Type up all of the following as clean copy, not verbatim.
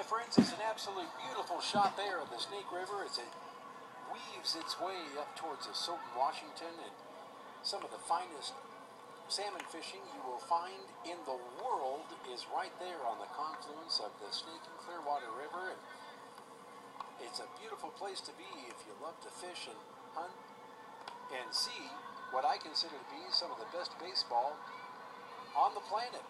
my friends, is an absolute beautiful shot there of the Snake River as it weaves its way up towards Soton, Washington, and some of the finest salmon fishing you will find in the world is right there on the confluence of the Snake and Clearwater River. And it's a beautiful place to be if you love to fish and hunt and see what I consider to be some of the best baseball on the planet.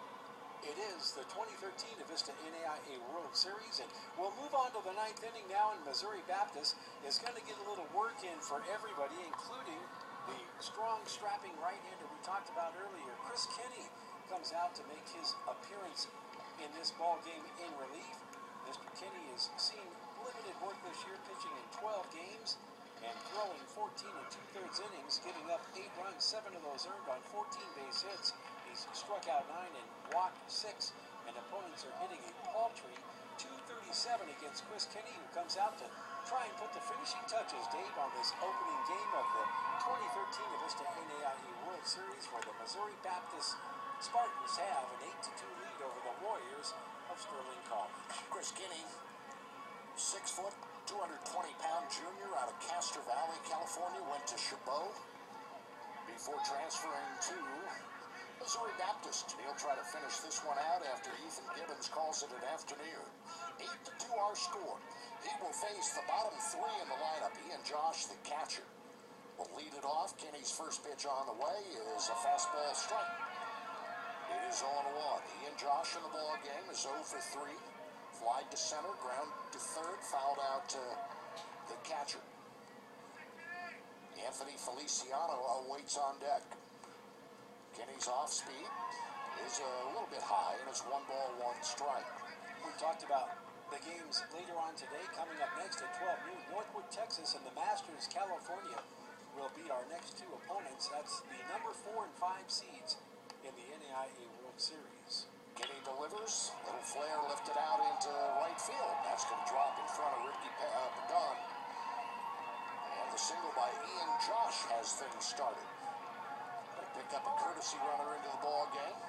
It is the 2013 Avista NAIA World Series, and we'll move on to the ninth inning now, and Missouri Baptist is going to get a little work in for everybody, including the strong, strapping right-hander we talked about earlier. Chris Kinney comes out to make his appearance in this ball game in relief. Mr. Kinney has seen limited work this year, pitching in 12 games and throwing 14 2/3 innings, giving up 8 runs, 7 of those earned on 14 base hits. He's struck out 9 and walked 6, and opponents are hitting a paltry .237 against Chris Kinney, who comes out to try and put the finishing touches, Dave, on this opening game of the 2013 Avista NAIA World Series, where the Missouri Baptist Spartans have an 8-2 lead over the Warriors of Sterling College. Chris Kinney, 6 foot, 220-pound junior out of Castro Valley, California, went to Chabot before transferring to Missouri Baptist. He'll try to finish this one out after Ethan Gibbons calls it an afternoon. 8-2 our score. He will face the bottom 3 in the lineup. He and Josh, the catcher, will lead it off. Kinney's first pitch on the way is a fastball strike. It is 0-1. He and Josh in the ball game is 0 for 3. Fly to center, ground to third, fouled out to the catcher. Anthony Feliciano awaits on deck. Kenny's off speed is a little bit high, and it's 1 ball, 1 strike. We talked about the games later on today. Coming up next at 12 noon, Northwood, Texas, and the Masters, California, will be our next 2 opponents. That's the number 4 and 5 seeds in the NAIA World Series. Kenny delivers, little flare lifted out into right field. That's going to drop in front of Ricky Padon. And the single by Ian Josh has things started. Pick up a courtesy runner into the ball game,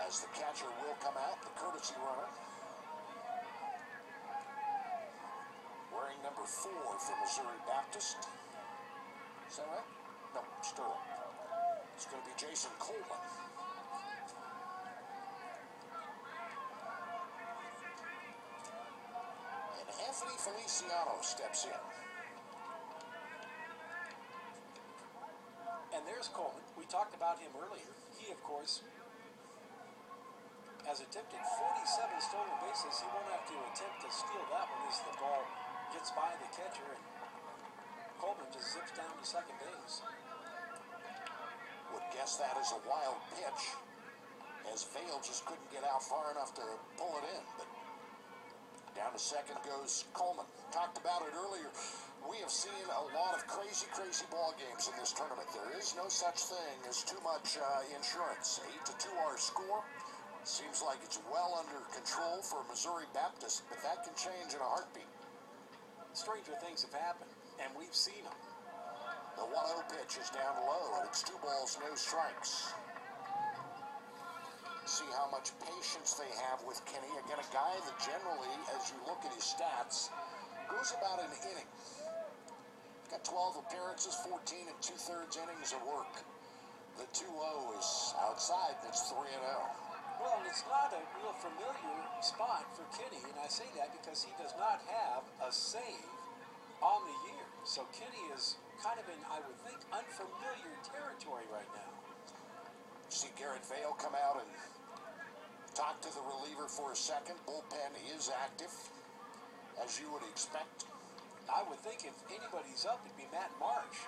as the catcher will come out, the courtesy runner, wearing number 4 for Missouri Baptist. Is that right? No, Sterling. It's going to be Jason Coleman. And Anthony Feliciano steps in. And there's Coleman. We talked about him earlier. He, of course, has attempted 47 stolen bases. He won't have to attempt to steal that one as the ball gets by the catcher, and Coleman just zips down to second base. Would guess that is a wild pitch, as Vail just couldn't get out far enough to pull it in. But down to second goes Coleman. Talked about it earlier. We have seen a lot of crazy ball games in this tournament. There is no such thing as too much insurance. 8-2 our score. Seems like it's well under control for Missouri Baptist, but that can change in a heartbeat. Stranger things have happened, and we've seen them. The 1-0 pitch is down low, and it's 2 balls, no strikes. See how much patience they have with Kenny. Again, a guy that generally, as you look at his stats, goes about an inning. Got 12 appearances, 14 and 2/3 innings of work. The 2-0 is outside, and it's 3-0. Well, and it's not a real familiar spot for Kenny, and I say that because he does not have a save on the year. So Kenny is kind of in, I would think, unfamiliar territory right now. See Garrett Vail come out and talk to the reliever for a second. Bullpen is active, as you would expect. I would think if anybody's up, it'd be Matt Marsh.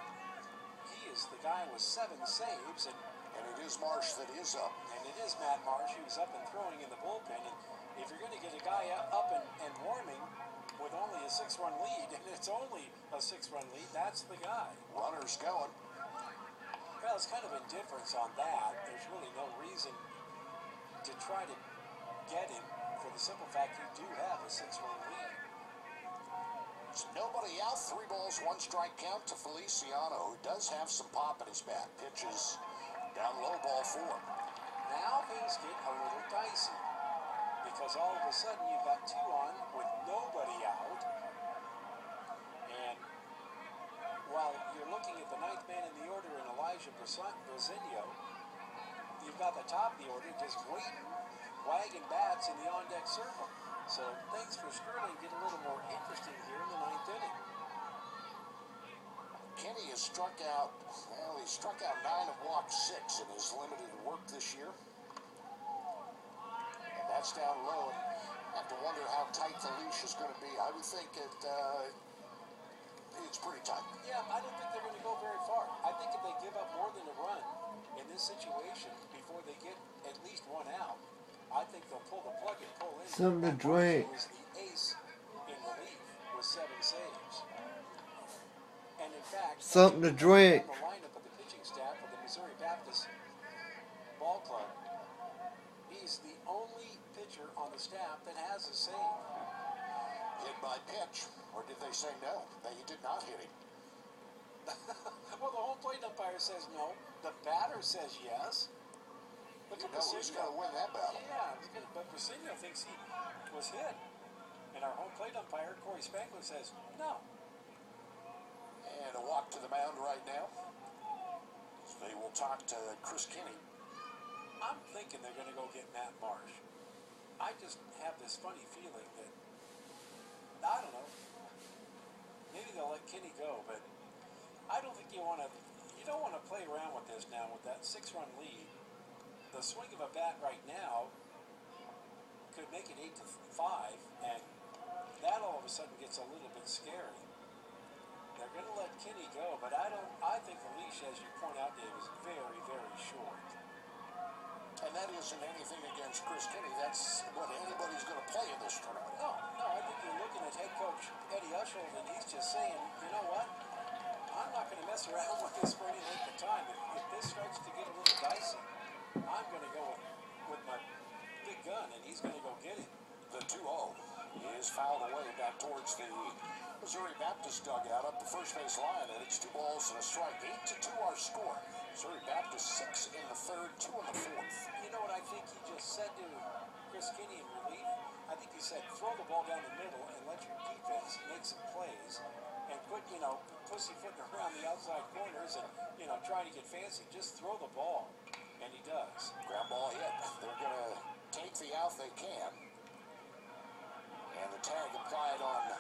He is the guy with 7 saves, and it is Marsh that is up. And it is Matt Marsh who's up and throwing in the bullpen. And if you're going to get a guy up and warming with only a 6-run lead, and it's only a 6-run lead, that's the guy. Runner's going. Well, it's kind of indifference on that. There's really no reason to try to get him for the simple fact you do have a 6-run lead. So nobody out, 3 balls, 1 strike count to Feliciano, who does have some pop in his bat. Pitches down low, ball 4. Now things get a little dicey, because because all of a sudden you've got 2 on with nobody out. And while you're looking at the 9th man in the order in Elijah Brazinio, you've got the top of the order just waiting, wagging bats in the on-deck circle. So things for Sterling get a little more interesting here in the 9th inning. Kenny has struck out, well, he struck out 9 and walked 6 in his limited work this year. And that's down low, and I have to wonder how tight the leash is going to be. I would think it's pretty tight. Yeah, I don't think they're going to go very far. I think if they give up more than a run in this situation before they get at least 1 out, I think they'll pull the plug and pull in. Something to drink. He was the ace in relief with 7 saves. And in fact, Something to drink. on the lineup of the pitching staff of the Missouri Baptist Ball Club, he's the only pitcher on the staff that has a save. Hit by pitch, or did they say no? That you did not hit him. Well, the home plate umpire says no. The batter says yes. Look at Who's going to win that battle? Yeah, but Brazinio thinks he was hit. And our home plate umpire, Corey Spankler, says no. And a walk to the mound right now. They will talk to Chris Kinney. I'm thinking they're going to go get Matt Marsh. I just have this funny feeling that, I don't know, maybe they'll let Kinney go, but I don't think you don't want to play around with this now with that 6-run lead. The swing of a bat right now could make it 8-5, and that all of a sudden gets a little bit scary. They're going to let Kinney go, but I think the leash, as you point out, Dave, is very, very short. And that isn't anything against Chris Kinney. That's what anybody's going to play in this tournament. No, I think you're looking at head coach Eddie Ushold, and he's just saying, you know what? I'm not going to mess around with this for any length of time. If this starts to get a little dicey, I'm going to go with my big gun, and he's going to go get him. The 2-0 is fouled away back towards the Missouri Baptist dugout up the first base line, and it's 2 balls and a strike. 8-2 our score. Missouri Baptist 6 in the 3rd, 2 in the 4th. You know what I think he just said to Chris Kinney in relief? I think he said, throw the ball down the middle and let your defense make some plays and put, pussyfooting around the outside corners and, trying to get fancy. Just throw the ball. And he does. Ground ball hit. They're going to take the out they can. And the tag applied on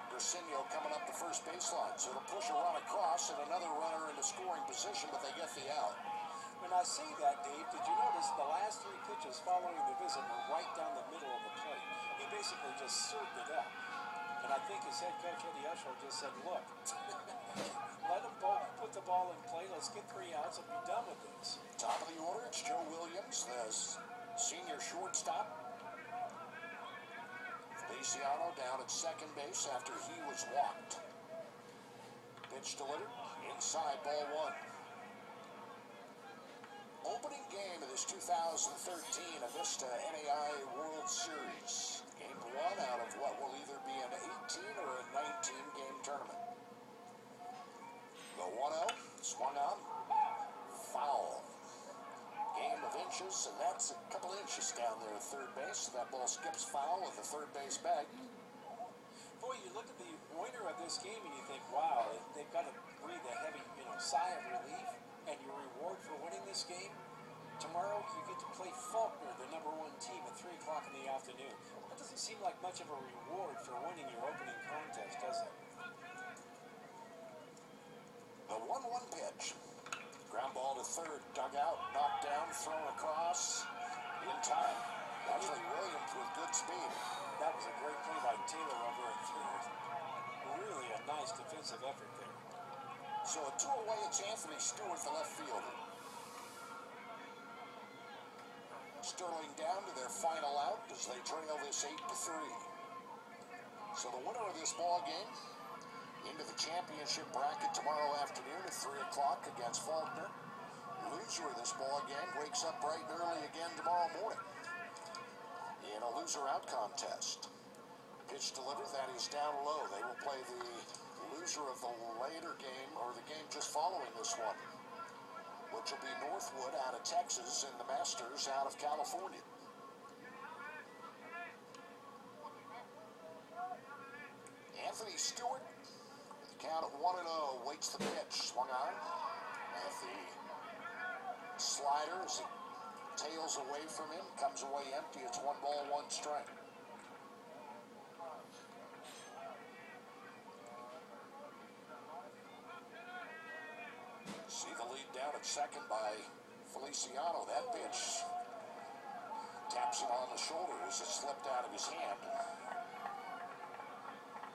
Brazinio coming up the first baseline. So it'll push a run across and another runner into scoring position, but they get the out. When I say that, Dave, did you notice the last 3 pitches following the visit were right down the middle of the plate? He basically just served it up. And I think his head coach, Eddie Ushold, just said, look, let him put the ball in play. Let's get 3 outs and be done with this. Top of the order, it's Joe Williams, the senior shortstop. Feliciano down at second base after he was walked. Pitch delivered, inside, ball 1. Opening game of this 2013 Avista NAIA World Series. Game 1 out of what will either be an 18 or a 19-game tournament. The 1-0, swung on, foul. Game of inches, and that's a couple inches down there at third base. So that ball skips foul with the third base bag. Boy, you look at the winner of this game and you think, wow, they've got to breathe a heavy, sigh of relief. And your reward for winning this game, tomorrow you get to play Faulkner, the #1 team, at 3 o'clock in the afternoon. That doesn't seem like much of a reward for winning your opening contest, does it? The 1-1 pitch. Ground ball to third, dugout, knocked down, thrown across, in time. Actually, Williams with good speed. That was a great play by Taylor over at third. Really a nice defensive effort there. So a 2 away, it's Anthony Stewart, the left fielder. Sterling down to their final out as they trail this 8-3. So the winner of this ball game into the championship bracket tomorrow afternoon at 3 o'clock against Faulkner. Loser of this ball game wakes up bright and early again tomorrow morning in a loser-out contest. Pitch delivered, that is down low. They will play the loser of the later game, or the game just following this one, which will be Northwood out of Texas and the Masters out of California. waits the pitch. Swung on. And the slider, as it tails away from him, comes away empty. It's 1 ball, 1 strike. See the lead down at second by Feliciano. That pitch taps him on the shoulder as it slipped out of his hand.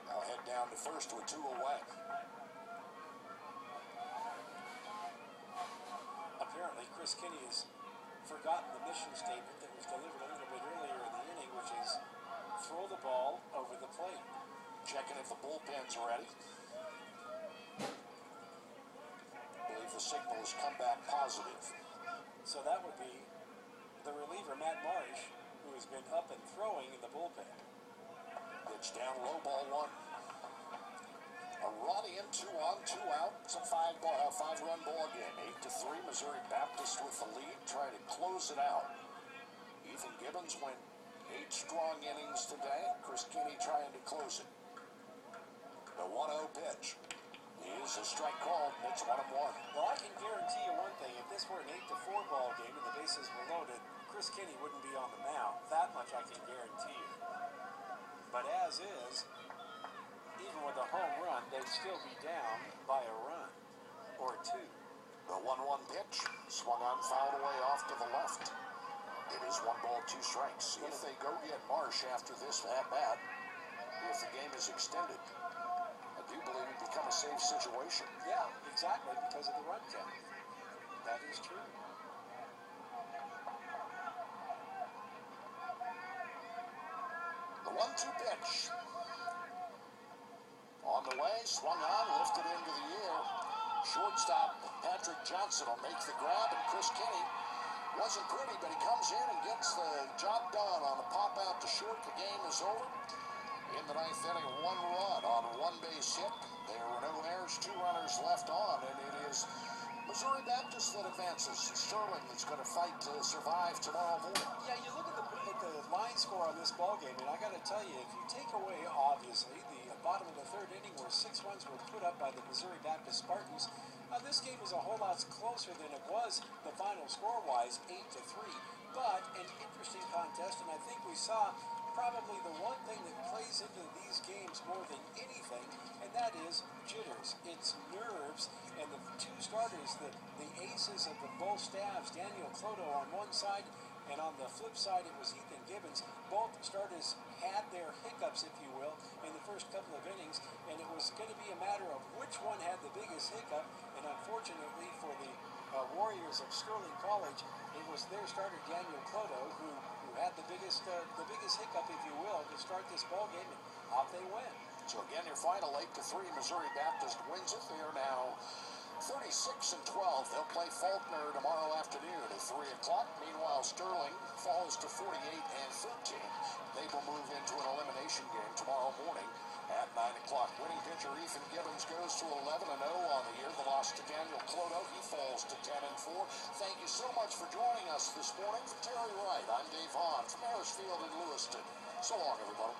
Now head down to first with 2 away. Apparently, Chris Kinney has forgotten the mission statement that was delivered a little bit earlier in the inning, which is throw the ball over the plate. Checking if the bullpen's ready. I believe the signal has come back positive. So that would be the reliever, Matt Marsh, who has been up and throwing in the bullpen. Pitch down low, ball 1. A run in, 2 on, 2 out. It's a 5-run ball game. 8-3. Missouri Baptist with the lead, trying to close it out. Ethan Gibbons went 8 strong innings today. Chris Kinney trying to close it. The 1-0 pitch is a strike called. It's 1-1. Well, I can guarantee you one thing. If this were an 8-4 ball game and the bases were loaded, Chris Kinney wouldn't be on the mound. That much I can guarantee you. But as is, even with a home run, they'd still be down by a run or 2. The 1-1 pitch, swung on, fouled away off to the left. It is 1 ball, 2 strikes. If they go get Marsh after this at-bat, if the game is extended, I do believe it become a safe situation. Yeah, exactly, because of the run count. That is true. The 1-2 pitch. On the way, swung on, lifted into the air. Shortstop Patrick Johnson will make the grab, and Chris Kinney wasn't pretty, but he comes in and gets the job done on the pop out to short. The game is over. In the 9th inning, 1 run on a 1-base hit. There were no errors, 2 runners left on, and it is Missouri Baptist that advances. Sterling that's going to fight to survive tomorrow morning. Yeah, you look at the line score on this ball game, and I got to tell you, if you take away, obviously, the bottom of the 3rd inning where 6 runs were put up by the Missouri Baptist Spartans, this game is a whole lot closer than it was the final score-wise, 8-3. But an interesting contest, and I think we saw probably the one thing that plays into these games more than anything, and that is jitters. It's nerves, and the 2 starters, the aces of the both staffs, Daniel Cloto on one side, and on the flip side it was Ethan Gibbons. Both starters had their hiccups, if you will, in the first couple of innings, and it was going to be a matter of which one had the biggest hiccup, and unfortunately for the Warriors of Sterling College, it was their starter Daniel Cloto who had the biggest hiccup, if you will, to start this ball game, and off they went. So again, your final 8-3. Missouri Baptist wins it. They are now 36-12. They'll play Faulkner tomorrow afternoon at 3 o'clock. Meanwhile, Sterling falls to 48-13. They will move into an elimination game tomorrow morning at 9 o'clock. Winning pitcher Ethan Gibbons goes to 11-0 on the year. The loss to Daniel Cloto, he falls to 10-4. Thank you so much for joining us this morning. For Terry Wright, I'm Dave Hahn from Harrisfield and Lewiston. So long, everybody.